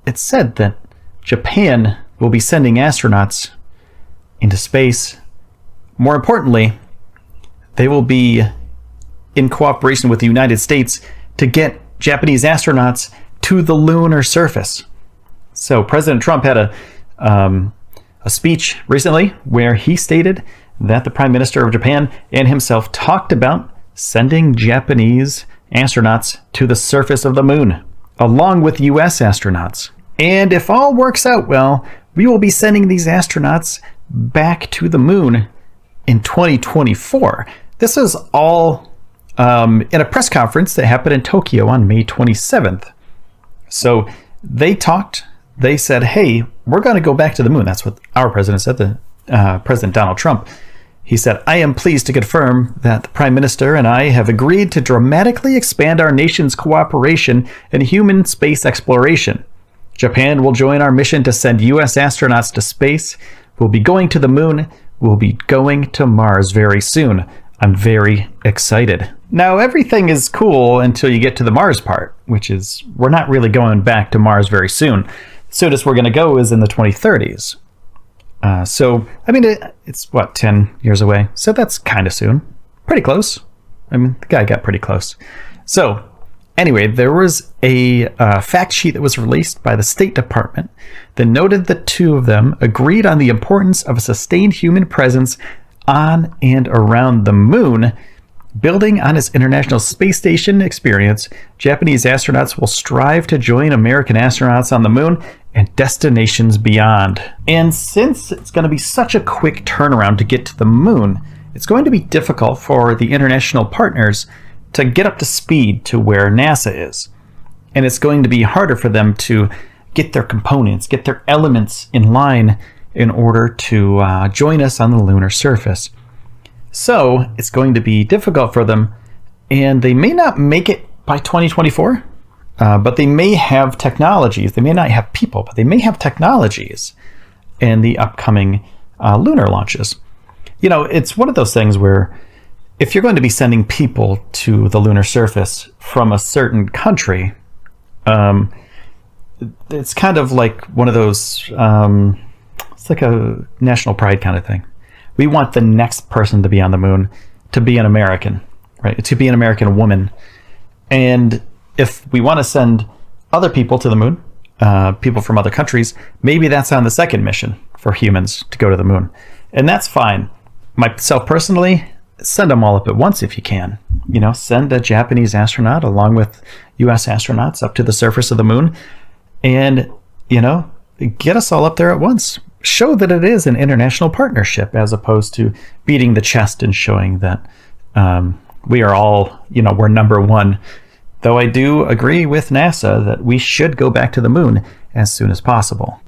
it's said that Japan will be sending astronauts into space. More importantly, they will be in cooperation with the United States to get Japanese astronauts to the lunar surface. So President Trump had a speech recently where he stated that the Prime Minister of Japan and himself talked about sending Japanese astronauts to the surface of the moon, along with U.S. astronauts. And if all works out well, we will be sending these astronauts back to the moon in 2024. This is all in a press conference that happened in Tokyo on May 27th. So they talked, they said, hey, we're going to go back to the moon. That's what our president said, President Donald Trump. He said, I am pleased to confirm that the Prime Minister and I have agreed to dramatically expand our nation's cooperation in human space exploration. Japan will join our mission to send U.S. astronauts to space. We'll be going to the moon. We'll be going to Mars very soon. I'm very excited. Now, everything is cool until you get to the Mars part, which is we're not really going back to Mars very soon. The soonest we're going to go is in the 2030s. So, I mean, it's 10 years away. So that's kind of soon. Pretty close. I mean, the guy got pretty close. So, anyway, there was a fact sheet that was released by the State Department that noted the two of them agreed on the importance of a sustained human presence on and around the moon. Building on its International Space Station experience, Japanese astronauts will strive to join American astronauts on the moon and destinations beyond. And since it's going to be such a quick turnaround to get to the moon, it's going to be difficult for the international partners to get up to speed to where NASA is. And it's going to be harder for them to get their components, get their elements in line in order to join us on the lunar surface. So it's going to be difficult for them, and they may not make it by 2024, but they may have technologies. They may not have people, but they may have technologies in the upcoming lunar launches. You know, it's one of those things where if you're going to be sending people to the lunar surface from a certain country, it's kind of like one of those, it's like a national pride kind of thing. We want the next person to be on the moon to be an American, right? To be an American woman. And if we want to send other people to the moon, people from other countries, maybe that's on the second mission for humans to go to the moon. And that's fine. Myself personally, send them all up at once if you can. You know, send a Japanese astronaut along with U.S. astronauts up to the surface of the moon and, you know, get us all up there at once. Show that it is an international partnership as opposed to beating the chest and showing that we are all, you know, we're number one. Though I do agree with NASA that we should go back to the moon as soon as possible.